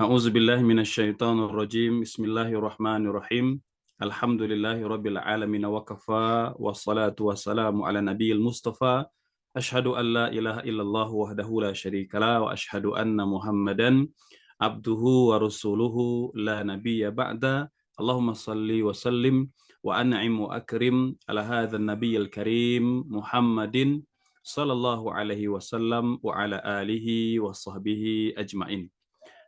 A'udzubillahi minasyaitonirrajim. Bismillahirrahmanirrahim. Alhamdulillahirabbil alamin wa kafa wassalatu wassalamu ala nabiyil mustafa. Asyhadu an la ilaha illallah wahdahu la syarikalah wa asyhadu anna Muhammadan abduhu wa rasuluhu la nabiyya ba'da. Allahumma salli wa sallim wa an'im wa akrim ala hadzal nabiyil karim Muhammadin sallallahu alaihi wasallam wa ala alihi wa sahbihi ajmain.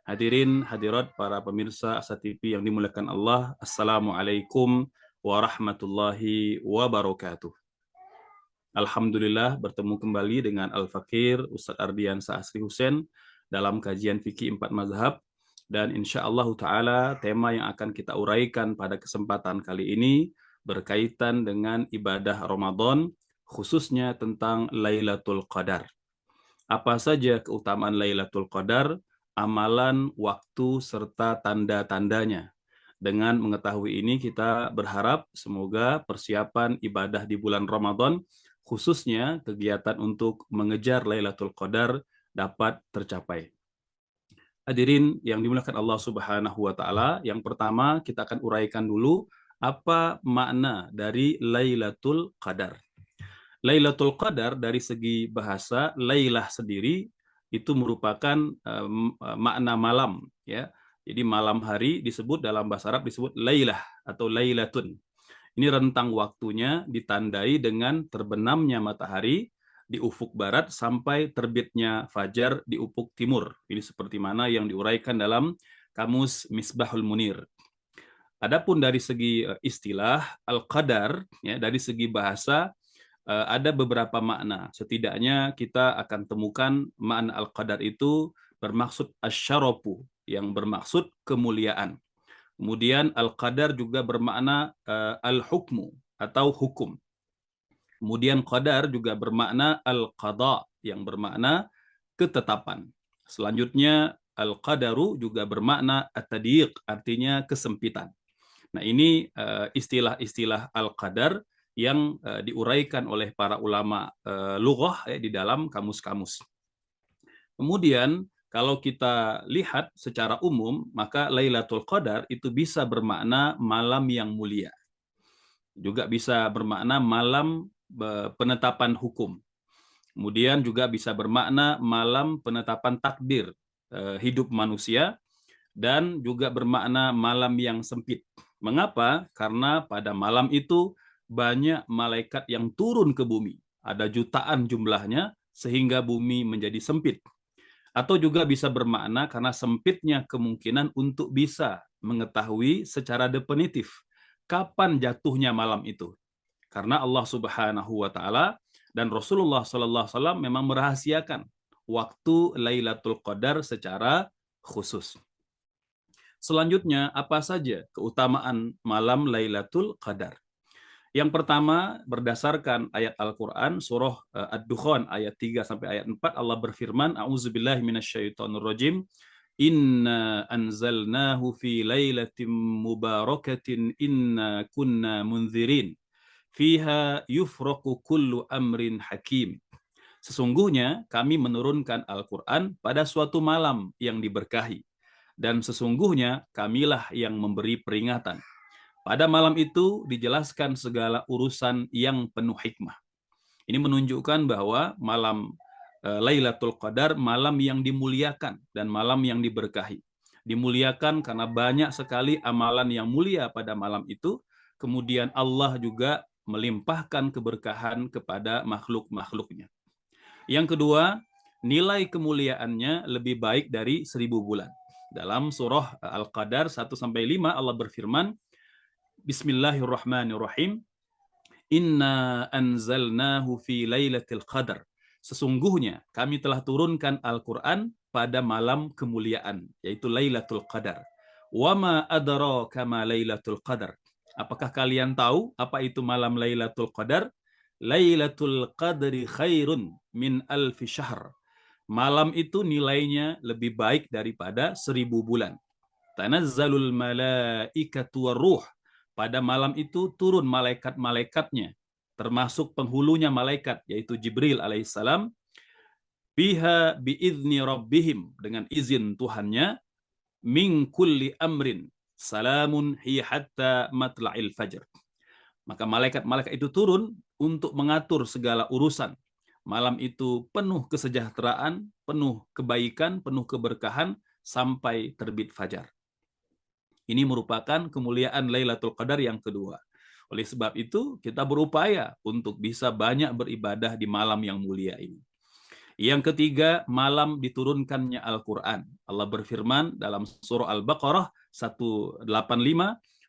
Hadirin hadirat para pemirsa Asa TV yang dimuliakan Allah, Assalamualaikum warahmatullahi wabarakatuh. Alhamdulillah bertemu kembali dengan Al-Fakir Ustadz Ardian Asri Hussein dalam kajian fikih 4 mazhab, dan insya Allah Ta'ala tema yang akan kita uraikan pada kesempatan kali ini berkaitan dengan ibadah Ramadan, khususnya tentang Lailatul Qadar. Apa saja keutamaan Lailatul Qadar, amalan, waktu, serta tanda-tandanya. Dengan mengetahui ini kita berharap semoga persiapan ibadah di bulan Ramadan, khususnya kegiatan untuk mengejar Lailatul Qadar, dapat tercapai. Hadirin yang dimuliakan Allah Subhanahu wa Ta'ala, yang pertama kita akan uraikan dulu apa makna dari Lailatul Qadar. Lailatul Qadar dari segi bahasa, Lailah sendiri itu merupakan makna malam, ya. Jadi malam hari disebut dalam bahasa Arab disebut Lailah atau Lailatun. Ini rentang waktunya ditandai dengan terbenamnya matahari di ufuk barat sampai terbitnya fajar di ufuk timur. Ini seperti mana yang diuraikan dalam Kamus Misbahul Munir. Adapun dari segi istilah Al-Qadar, ya, dari segi bahasa ada beberapa makna. Setidaknya kita akan temukan makna Al-Qadar itu bermaksud asyarafu, yang bermaksud kemuliaan. Kemudian Al-Qadar juga bermakna al-hukmu atau hukum. Kemudian Qadar juga bermakna al-qada, yang bermakna ketetapan. Selanjutnya Al-Qadaru juga bermakna at-tadiq, artinya kesempitan. Nah, ini istilah-istilah Al-Qadar yang diuraikan oleh para ulama lughah di dalam kamus-kamus. Kemudian kalau kita lihat secara umum, maka Lailatul Qadar itu bisa bermakna malam yang mulia. Juga bisa bermakna malam penetapan hukum. Kemudian juga bisa bermakna malam penetapan takdir hidup manusia, dan juga bermakna malam yang sempit. Mengapa? Karena pada malam itu banyak malaikat yang turun ke bumi. Ada jutaan jumlahnya sehingga bumi menjadi sempit. Atau juga bisa bermakna karena sempitnya kemungkinan untuk bisa mengetahui secara definitif kapan jatuhnya malam itu. Karena Allah Subhanahu wa Ta'ala dan Rasulullah Sallallahu Alaihi Wasallam memang merahasiakan waktu Lailatul Qadar secara khusus. Selanjutnya, apa saja keutamaan malam Lailatul Qadar? Yang pertama, berdasarkan ayat Al-Quran, surah Ad-Dukhan ayat 3 sampai ayat 4, Allah berfirman, A'udzubillahi minasyaitonirrajim, Inna anzalnahu fi lailatin mubarakatin inna kunna munzirin. Fiha yufraqu kullu amrin hakim. Sesungguhnya kami menurunkan Al-Quran pada suatu malam yang diberkahi. Dan sesungguhnya kamilah yang memberi peringatan. Pada malam itu dijelaskan segala urusan yang penuh hikmah. Ini menunjukkan bahwa malam Lailatul Qadar malam yang dimuliakan dan malam yang diberkahi. Dimuliakan karena banyak sekali amalan yang mulia pada malam itu. Kemudian Allah juga melimpahkan keberkahan kepada makhluk-makhluknya. Yang kedua, nilai kemuliaannya lebih baik dari 1000 bulan. Dalam surah Al-Qadar 1-5 Allah berfirman, Bismillahirrahmanirrahim, Inna anzalnahu fi lailatul qadar. Sesungguhnya kami telah turunkan Al-Quran pada malam kemuliaan, yaitu Lailatul Qadar. Wama adraka ma Lailatul Qadar. Apakah kalian tahu apa itu malam Lailatul Qadar? Lailatul Qadri khairun min alfi syahr. Malam itu nilainya lebih baik daripada 1000 bulan. Tanazzalul malaikatu waruh. Pada malam itu turun malaikat-malaikatnya, termasuk penghulunya malaikat, yaitu Jibril alaihissalam, biha biizni rabbihim, dengan izin Tuhannya, min kulli amrin salamun hiya hatta matla'il fajr. Maka malaikat-malaikat itu turun untuk mengatur segala urusan. Malam itu penuh kesejahteraan, penuh kebaikan, penuh keberkahan sampai terbit fajar. Ini merupakan kemuliaan Lailatul Qadar yang kedua. Oleh sebab itu, kita berupaya untuk bisa banyak beribadah di malam yang mulia ini. Yang ketiga, malam diturunkannya Al-Quran. Allah berfirman dalam surah Al-Baqarah 185,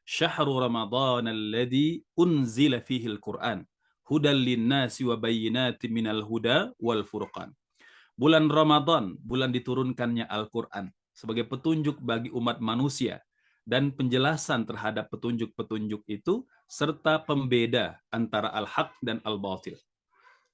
Syahrul Ramadan alladhi unzila fihi al-Quran, hudal linnasi wa bayyinatin minal huda wal furqan. Bulan Ramadan, bulan diturunkannya Al-Quran sebagai petunjuk bagi umat manusia dan penjelasan terhadap petunjuk-petunjuk itu serta pembeda antara al-haq dan al-batil.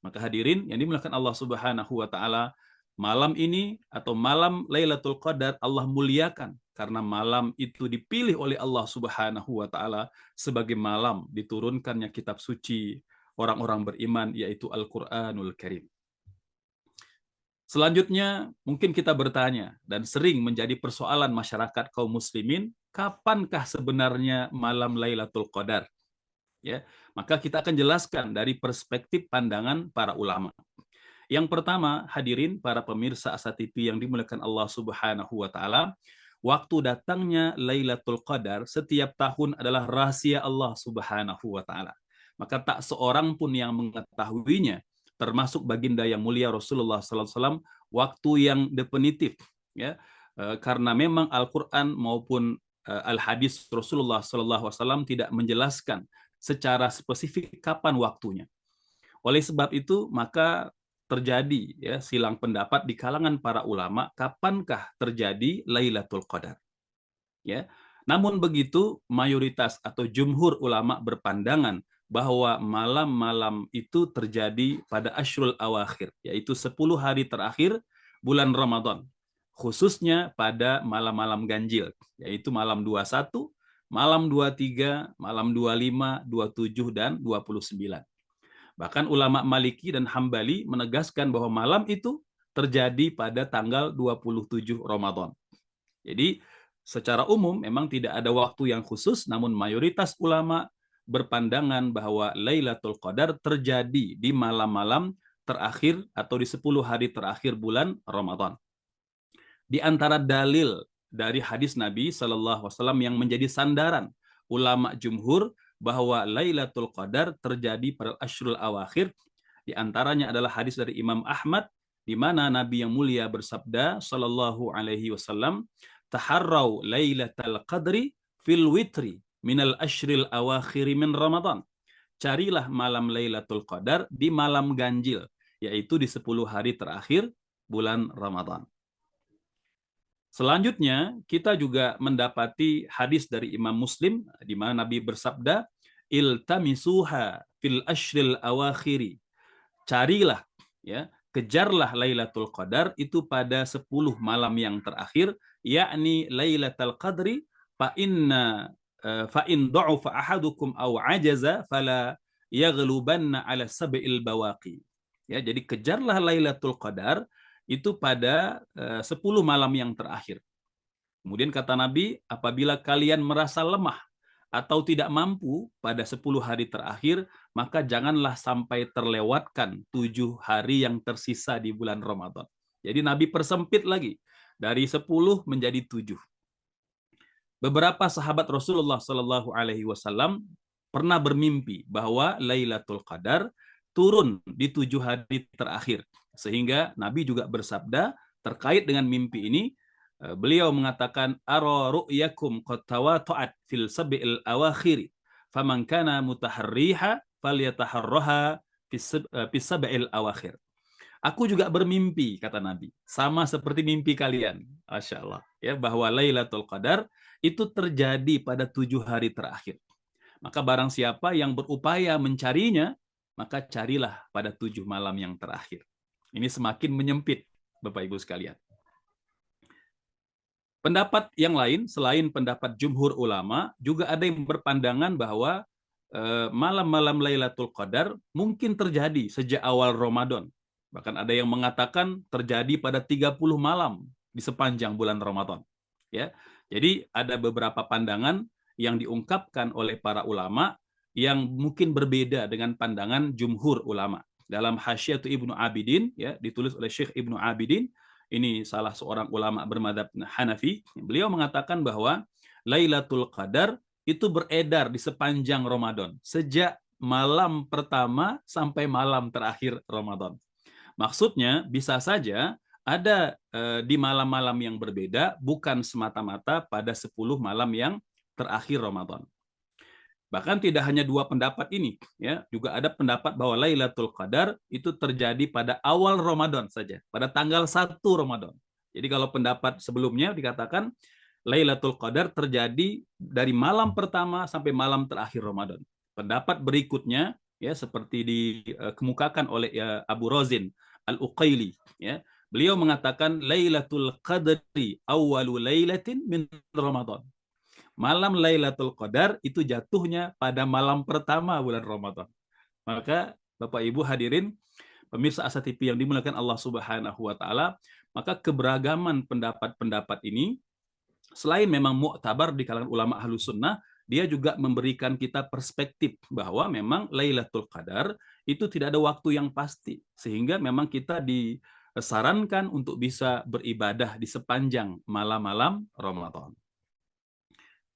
Maka hadirin yang dimuliakan Allah Subhanahu wa taala, malam ini atau malam Lailatul Qadar Allah muliakan karena malam itu dipilih oleh Allah Subhanahu wa taala sebagai malam diturunkannya kitab suci orang-orang beriman, yaitu Al-Qur'anul Karim. Selanjutnya, mungkin kita bertanya dan sering menjadi persoalan masyarakat kaum muslimin, kapankah sebenarnya malam Lailatul Qadar? Ya, maka kita akan jelaskan dari perspektif pandangan para ulama. Yang pertama, hadirin para pemirsa Asa TV yang dimuliakan Allah Subhanahu wa taala, waktu datangnya Lailatul Qadar setiap tahun adalah rahasia Allah Subhanahu wa taala. Maka tak seorang pun yang mengetahuinya, termasuk baginda yang mulia Rasulullah sallallahu alaihi wasallam, waktu yang definitif, ya. Karena memang Al-Qur'an maupun Al-Hadis Rasulullah sallallahu alaihi wasallam tidak menjelaskan secara spesifik kapan waktunya. Oleh sebab itu, maka terjadi ya silang pendapat di kalangan para ulama kapankah terjadi Lailatul Qadar. Ya. Namun begitu, mayoritas atau jumhur ulama berpandangan bahwa malam-malam itu terjadi pada Ashrul Awakhir, yaitu 10 hari terakhir bulan Ramadan, khususnya pada malam-malam ganjil, yaitu malam 21, malam 23, malam 25, 27, dan 29. Bahkan ulama Maliki dan Hambali menegaskan bahwa malam itu terjadi pada tanggal 27 Ramadan. Jadi secara umum memang tidak ada waktu yang khusus, namun mayoritas ulama berpandangan bahwa Lailatul Qadar terjadi di malam-malam terakhir atau di 10 hari terakhir bulan Ramadan. Di antara dalil dari hadis Nabi Shallallahu Alaihi Wasallam yang menjadi sandaran ulama jumhur bahwa Lailatul Qadar terjadi pada Ashrul Awakhir, di antaranya adalah hadis dari Imam Ahmad di mana Nabi yang mulia bersabda Shallallahu Alaihi Wasallam, taharrau Lailatul Qadri fil witri minal ashril awakhiri min Ramadan. Carilah malam Lailatul Qadar di malam ganjil, yaitu di 10 hari terakhir bulan Ramadan. Selanjutnya, kita juga mendapati hadis dari Imam Muslim di mana Nabi bersabda, iltamisuha fil ashril awakhiri. Carilah, ya, kejarlah Lailatul Qadar itu pada 10 malam yang terakhir, yakni Lailatul Qadri fa in dha'afa ahadukum aw ajaza fala yaghlubanna ala sab'il bawaqi. Ya, jadi kejarlah Lailatul Qadar itu pada 10 malam yang terakhir. Kemudian kata Nabi, apabila kalian merasa lemah atau tidak mampu pada 10 hari terakhir, maka janganlah sampai terlewatkan 7 hari yang tersisa di bulan Ramadan. Jadi Nabi persempit lagi dari 10 menjadi 7. Beberapa sahabat Rasulullah Shallallahu Alaihi Wasallam pernah bermimpi bahwa Lailatul Qadar turun di 7 hari terakhir, sehingga Nabi juga bersabda terkait dengan mimpi ini. Beliau mengatakan, ara ru'yakum qad tawatu'at fil sab'il awakhir, faman kana mutaharriha falyataharraha fis sab'il awakhir. Aku juga bermimpi, kata Nabi, sama seperti mimpi kalian. Masya Allah. Ya, bahwa Lailatul Qadar itu terjadi pada 7 hari terakhir. Maka barang siapa yang berupaya mencarinya, maka carilah pada 7 malam yang terakhir. Ini semakin menyempit, Bapak Ibu sekalian. Pendapat yang lain, selain pendapat jumhur ulama, juga ada yang berpandangan bahwa malam-malam Lailatul Qadar mungkin terjadi sejak awal Ramadan. Bahkan ada yang mengatakan terjadi pada 30 malam di sepanjang bulan Ramadan. ya. Jadi ada beberapa pandangan yang diungkapkan oleh para ulama yang mungkin berbeda dengan pandangan jumhur ulama. Dalam Hasyiatu Ibnu Abidin, ya, ditulis oleh Syekh Ibnu Abidin, ini salah seorang ulama bermadzhab Hanafi, beliau mengatakan bahwa Lailatul Qadar itu beredar di sepanjang Ramadan, sejak malam pertama sampai malam terakhir Ramadan. Maksudnya bisa saja ada di malam-malam yang berbeda, bukan semata-mata pada 10 malam yang terakhir Ramadan. Bahkan tidak hanya dua pendapat ini, ya, juga ada pendapat bahwa Lailatul Qadar itu terjadi pada awal Ramadan saja, pada tanggal 1 Ramadan. Jadi kalau pendapat sebelumnya dikatakan Lailatul Qadar terjadi dari malam pertama sampai malam terakhir Ramadan. Pendapat berikutnya, ya, seperti dikemukakan oleh Abu Razin Al-Uqaili, ya, beliau mengatakan Lailatul Qadri awwalu lailatin min Ramadan. Malam Lailatul Qadar itu jatuhnya pada malam pertama bulan Ramadan. Maka Bapak Ibu hadirin pemirsa Asa TV yang dimuliakan Allah Subhanahu wa taala, maka keberagaman pendapat-pendapat ini selain memang muktabar di kalangan ulama Ahlus Sunnah, dia juga memberikan kita perspektif bahwa memang Lailatul Qadar itu tidak ada waktu yang pasti, sehingga memang kita disarankan untuk bisa beribadah di sepanjang malam-malam Ramadan.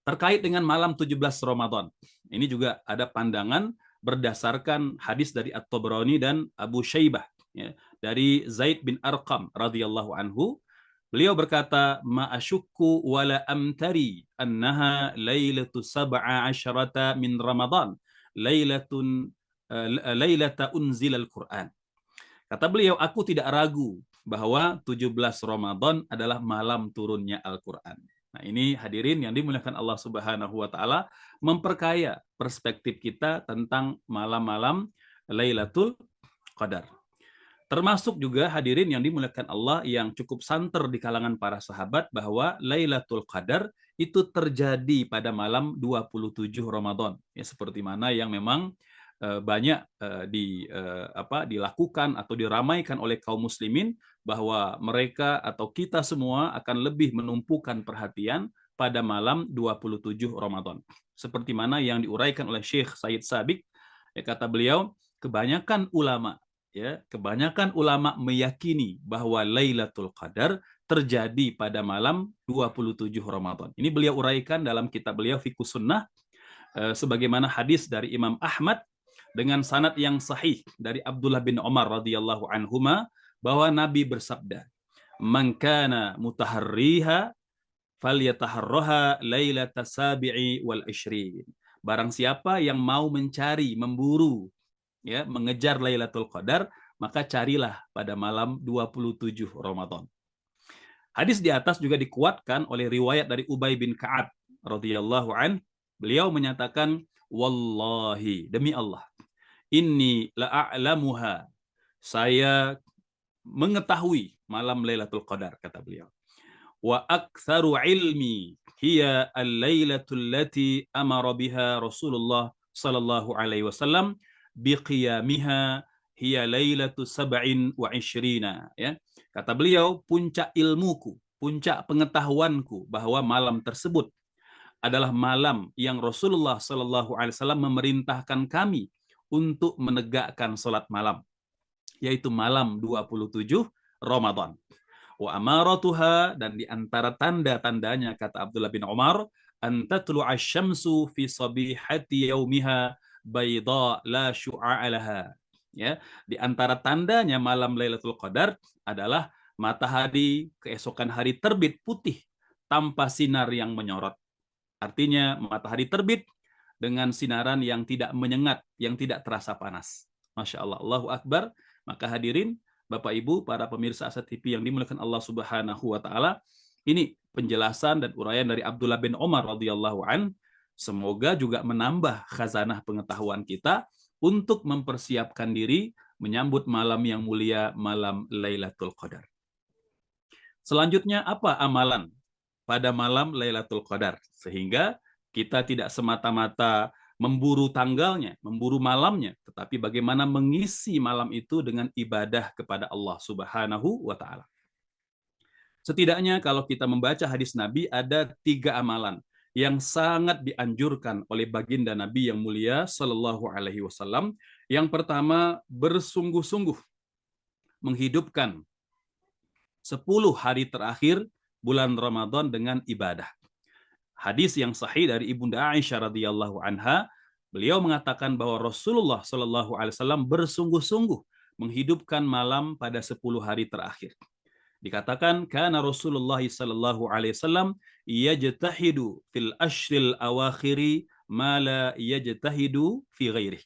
Terkait dengan malam 17 Ramadan, ini juga ada pandangan berdasarkan hadis dari At-Tabrani dan Abu Syaibah, ya, dari Zaid bin Arqam radhiyallahu anhu. Beliau berkata, "Ma asyukku wala amtari annaha lailatu sab'a asyrata min Ramadan, lailata unzilal Qur'an." Kata beliau, aku tidak ragu bahwa 17 Ramadan adalah malam turunnya Al-Quran. Nah, ini hadirin yang dimuliakan Allah Subhanahu wa taala, memperkaya perspektif kita tentang malam-malam Lailatul Qadar. Termasuk juga hadirin yang dimuliakan Allah yang cukup santer di kalangan para sahabat bahwa Lailatul Qadar itu terjadi pada malam 27 Ramadan. Ya, seperti mana yang memang banyak dilakukan atau diramaikan oleh kaum muslimin, bahwa mereka atau kita semua akan lebih menumpukan perhatian pada malam 27 Ramadan. Seperti mana yang diuraikan oleh Syekh Said Sabiq, ya, kata beliau, kebanyakan ulama meyakini bahwa Lailatul Qadar terjadi pada malam 27 Ramadan. Ini beliau uraikan dalam kitab beliau Fiqhus Sunnah, sebagaimana hadis dari Imam Ahmad dengan sanad yang sahih dari Abdullah bin Umar radhiyallahu anhuma, bahwa Nabi bersabda, "Man kana mutaharriha falyataharraha lailatas sabi'i wal ishrin." Barang siapa yang mau mencari, memburu, ya, mengejar Lailatul Qadar, maka carilah pada malam 27 Ramadan. Hadis di atas juga dikuatkan oleh riwayat dari Ubay bin Ka'ab radhiyallahu an. Beliau menyatakan, "Wallahi, demi Allah, inni la'alamuha, saya mengetahui malam Lailatul Qadar," kata beliau. "Wa aktsaru ilmi hiya al-lailatul lati amara biha Rasulullah sallallahu alaihi wasallam biqiyamiha hiya lailatu sab'in wa ishrina." Ya, kata beliau, puncak ilmuku, puncak pengetahuanku bahwa malam tersebut adalah malam yang Rasulullah sallallahu alaihi wasallam memerintahkan kami untuk menegakkan salat malam, yaitu malam 27 Ramadan. Wa amaratuha, dan di antara tanda-tandanya kata Abdullah bin Umar, an tatlu'a syamsu fi sabihati yaumiha bayda la syu'a laha. Ya, di antara tandanya malam Lailatul Qadar adalah matahari keesokan hari terbit putih tanpa sinar yang menyorot. Artinya matahari terbit dengan sinaran yang tidak menyengat, yang tidak terasa panas. Masya Allah, Allahu Akbar. Maka hadirin, Bapak Ibu, para pemirsa Asa TV yang dimuliakan Allah Subhanahu wa taala, ini penjelasan dan uraian dari Abdullah bin Umar radhiyallahu an. Semoga juga menambah khazanah pengetahuan kita untuk mempersiapkan diri menyambut malam yang mulia, malam Lailatul Qadar. Selanjutnya, apa amalan pada malam Lailatul Qadar, sehingga kita tidak semata-mata memburu tanggalnya, memburu malamnya, tetapi bagaimana mengisi malam itu dengan ibadah kepada Allah Subhanahu wa taala. Setidaknya kalau kita membaca hadis Nabi, ada 3 amalan yang sangat dianjurkan oleh baginda Nabi yang mulia Sallallahu Alaihi Wasallam. Yang pertama, bersungguh-sungguh menghidupkan 10 hari terakhir bulan Ramadan dengan ibadah. Hadis yang sahih dari Ibunda Aisyah radhiyallahu anha, beliau mengatakan bahwa Rasulullah Sallallahu Alaihi Wasallam bersungguh-sungguh menghidupkan malam pada 10 hari terakhir. Dikatakan karena Rasulullah sallallahu alaihi wasallam yajtahidu fil ashril awakhiri ma la yajtahidu fi ghairi.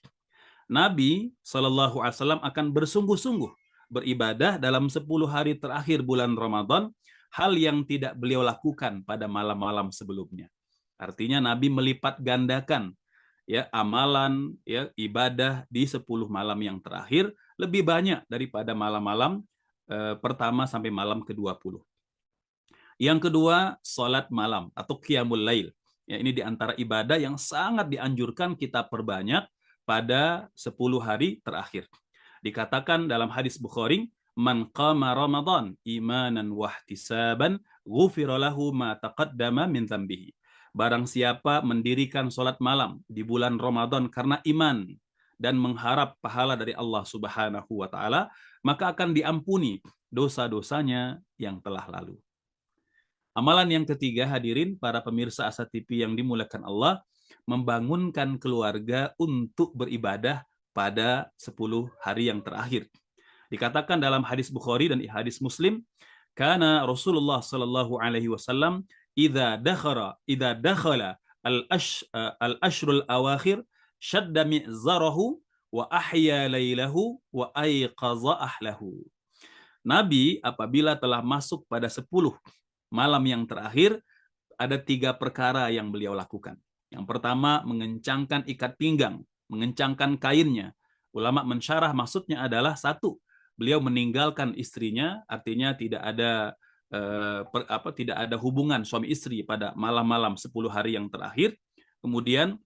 Nabi sallallahu alaihi wasallam akan bersungguh-sungguh beribadah dalam 10 hari terakhir bulan Ramadan, hal yang tidak beliau lakukan pada malam-malam sebelumnya. Artinya Nabi melipat gandakan ya amalan ya ibadah di 10 malam yang terakhir lebih banyak daripada malam-malam pertama sampai malam ke-20. Yang kedua, salat malam atau qiyamul lail. Ya, ini di antara ibadah yang sangat dianjurkan kita perbanyak pada 10 hari terakhir. Dikatakan dalam hadis Bukhari, man qama Ramadan imanan wahtisaban ghufira lahu ma taqaddama min dzambihi. Barang siapa mendirikan salat malam di bulan Ramadan karena iman dan mengharap pahala dari Allah Subhanahu wa taala, maka akan diampuni dosa-dosanya yang telah lalu. Amalan yang ketiga, hadirin para pemirsa Asa TV yang dimuliakan Allah, membangunkan keluarga untuk beribadah pada 10 hari yang terakhir. Dikatakan dalam hadis Bukhari dan hadis Muslim, karena Rasulullah sallallahu alaihi wasallam idza dakhala al-ashrul awakhir syadda mi'zarahu wa ahya lailahu wa ayqaza ahlahu. Nabi apabila telah masuk pada 10 malam yang terakhir, ada 3 perkara yang beliau lakukan. Yang pertama, mengencangkan ikat pinggang, mengencangkan kainnya. Ulama mensyarah maksudnya adalah 1, beliau meninggalkan istrinya, artinya tidak ada hubungan suami istri pada malam-malam 10 hari yang terakhir. Kemudian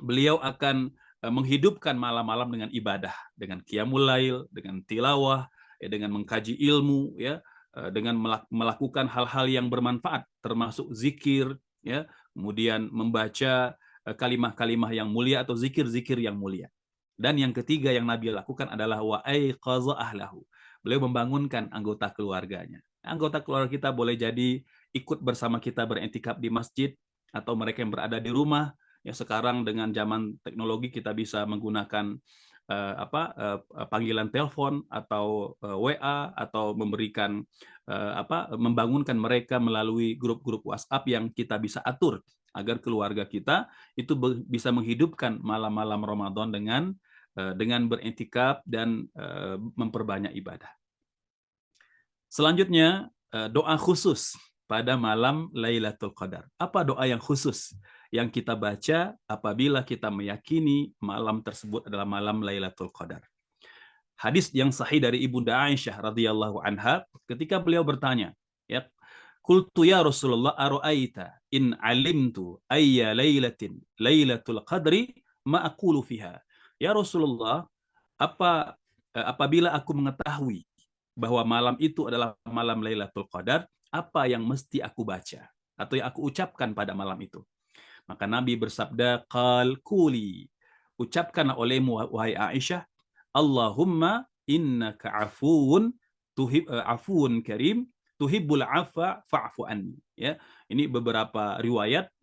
beliau akan menghidupkan malam-malam dengan ibadah, dengan qiyamul lail, dengan tilawah, dengan mengkaji ilmu, ya, dengan melakukan hal-hal yang bermanfaat, termasuk zikir, ya, kemudian membaca kalimah-kalimah yang mulia atau zikir-zikir yang mulia. Dan yang ketiga yang Nabi lakukan adalah wa aiqaza ahlahu. Beliau membangunkan anggota keluarganya. Anggota keluarga kita boleh jadi ikut bersama kita beriktikaf di masjid, atau mereka yang berada di rumah. Ya, sekarang dengan zaman teknologi kita bisa menggunakan panggilan telepon atau WA, atau memberikan membangunkan mereka melalui grup-grup WhatsApp yang kita bisa atur agar keluarga kita itu bisa menghidupkan malam-malam Ramadan dengan beriktikaf dan memperbanyak ibadah. Selanjutnya, doa khusus pada malam Lailatul Qadar. Apa doa yang khusus yang kita baca apabila kita meyakini malam tersebut adalah malam Lailatul Qadar? Hadis yang sahih dari Ibunda Aisyah radhiyallahu anha, ketika beliau bertanya, ya, qultu ya Rasulullah ara'aita in alimtu ayya lailatin Lailatul Qadri ma aqulu fiha. Ya Rasulullah, apabila aku mengetahui bahwa malam itu adalah malam Lailatul Qadar, apa yang mesti aku baca atau yang aku ucapkan pada malam itu? Maka Nabi bersabda, qal kuli, ucapkanlah olehmu wahai Aisyah, Allahumma innaka afuun afuun karim tuhibbul afa fa'fu anni. Ya, ini beberapa riwayat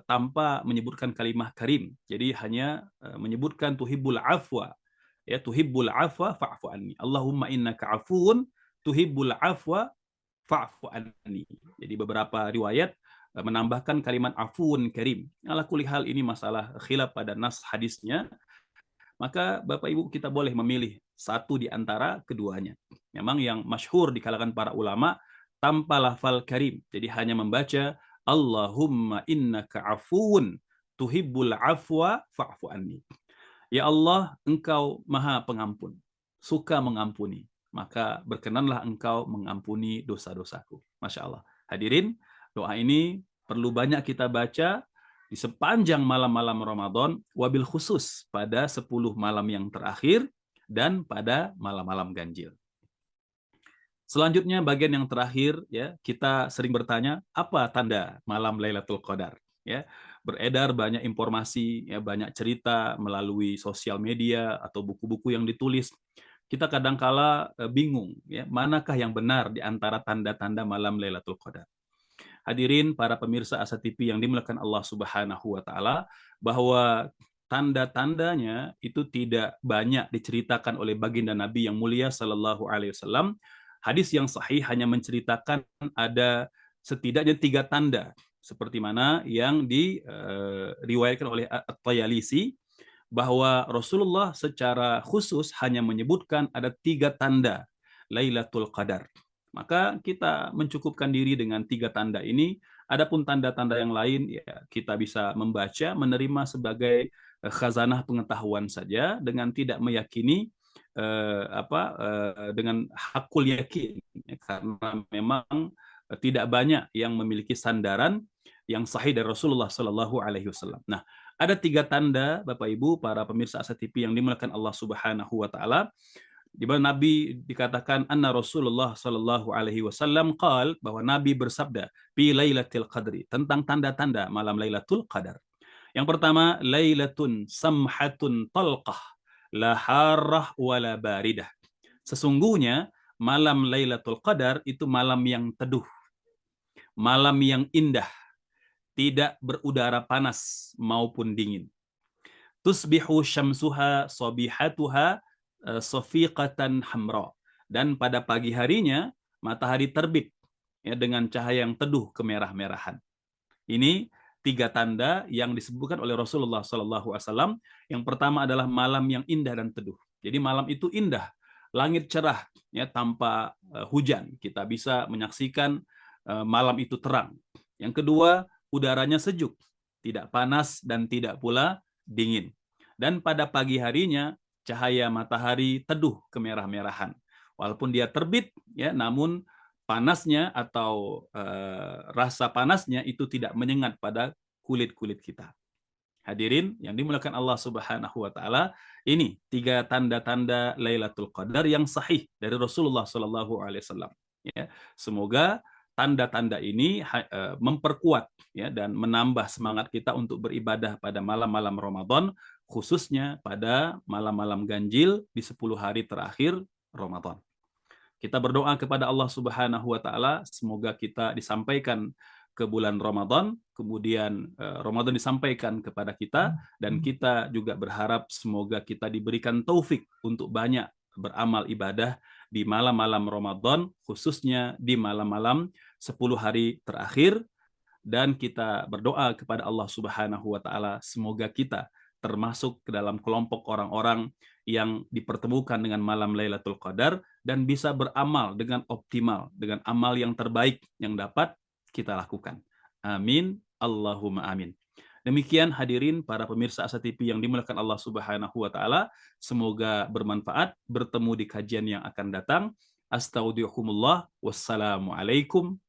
tanpa menyebutkan kalimah karim. Jadi hanya menyebutkan tuhibbul afwa. Ya, tuhibbul afwa fa'fu anni. Allahumma innaka afuun tuhibbul afwa fa'fu anni. Jadi beberapa riwayat menambahkan kalimat afuun karim. Ala kulli hal ini masalah khilaf pada nas hadisnya. Maka Bapak Ibu kita boleh memilih satu di antara keduanya. Memang yang masyhur di kalangan para ulama tanpa lafal karim. Jadi hanya membaca Allahumma innaka afuun tuhibbul afwa fa'fu anni. Ya Allah, Engkau Maha Pengampun, suka mengampuni, maka berkenanlah Engkau mengampuni dosa-dosaku. Masya Allah. Hadirin, doa ini perlu banyak kita baca di sepanjang malam-malam Ramadan, wabil khusus pada 10 malam yang terakhir dan pada malam-malam ganjil. Selanjutnya bagian yang terakhir ya, kita sering bertanya apa tanda malam Lailatul Qadar ya. Beredar banyak informasi ya, banyak cerita melalui sosial media atau buku-buku yang ditulis. Kita kadangkala bingung ya, manakah yang benar di antara tanda-tanda malam Lailatul Qadar. Hadirin para pemirsa Asa TV yang dimuliakan Allah Subhanahu wa taala, bahwa tanda-tandanya itu tidak banyak diceritakan oleh baginda Nabi yang mulia sallallahu alaihi wasallam. Hadis yang sahih hanya menceritakan ada setidaknya 3 tanda seperti mana yang diriwayatkan oleh At-Tayalisi, bahwa Rasulullah secara khusus hanya menyebutkan ada 3 tanda Lailatul Qadar. Maka kita mencukupkan diri dengan 3 tanda ini. Adapun tanda-tanda yang lain ya kita bisa membaca, menerima sebagai khazanah pengetahuan saja dengan tidak meyakini dengan hakul yakin ya, karena memang tidak banyak yang memiliki sandaran yang sahih dari Rasulullah Shallallahu Alaihi Wasallam. Nah, ada 3 tanda, Bapak Ibu, para pemirsa Asa TV yang dimuliakan Allah Subhanahu Wa Taala, di mana Nabi dikatakan anna Rasulullah Shallallahu Alaihi Wasallam qal, bahwa Nabi bersabda fi Lailatul Qadri, tentang tanda-tanda malam Lailatul Qadar. Yang pertama, Lailatun samhatun talqah la harrah wala baridah. Sesungguhnya malam Lailatul Qadar itu malam yang teduh, malam yang indah, tidak berudara panas maupun dingin. Tusbihu syamsuha sabihatuha safiqatan hamra. Dan pada pagi harinya matahari terbit ya, dengan cahaya yang teduh kemerah-merahan. Ini 3 tanda yang disebutkan oleh Rasulullah SAW. Yang pertama adalah malam yang indah dan teduh. Jadi malam itu indah, langit cerah ya, tanpa hujan. Kita bisa menyaksikan malam itu terang. Yang kedua, udaranya sejuk, tidak panas dan tidak pula dingin. Dan pada pagi harinya cahaya matahari teduh kemerah-merahan. Walaupun dia terbit ya, namun panasnya atau rasa panasnya itu tidak menyengat pada kulit-kulit kita. Hadirin yang dimuliakan Allah Subhanahu wa taala, ini 3 tanda-tanda Lailatul Qadar yang sahih dari Rasulullah Shallallahu alaihi wasallam ya. Semoga tanda-tanda ini memperkuat ya dan menambah semangat kita untuk beribadah pada malam-malam Ramadan, khususnya pada malam-malam ganjil di 10 hari terakhir Ramadan. Kita berdoa kepada Allah Subhanahu wa taala, semoga kita disampaikan ke bulan Ramadan, kemudian Ramadan disampaikan kepada kita, dan kita juga berharap semoga kita diberikan taufik untuk banyak beramal ibadah di malam-malam Ramadan, khususnya di malam-malam 10 hari terakhir. Dan kita berdoa kepada Allah Subhanahu wa taala, semoga kita termasuk ke dalam kelompok orang-orang yang dipertemukan dengan malam Lailatul Qadar dan bisa beramal dengan optimal, dengan amal yang terbaik yang dapat kita lakukan. Amin. Allahumma amin. Demikian hadirin para pemirsa Asa TV yang dimuliakan Allah Subhanahu wa taala, semoga bermanfaat. Bertemu di kajian yang akan datang. Astaudiukumullah. Wassalamualaikum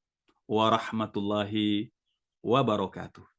warahmatullahi wabarakatuh.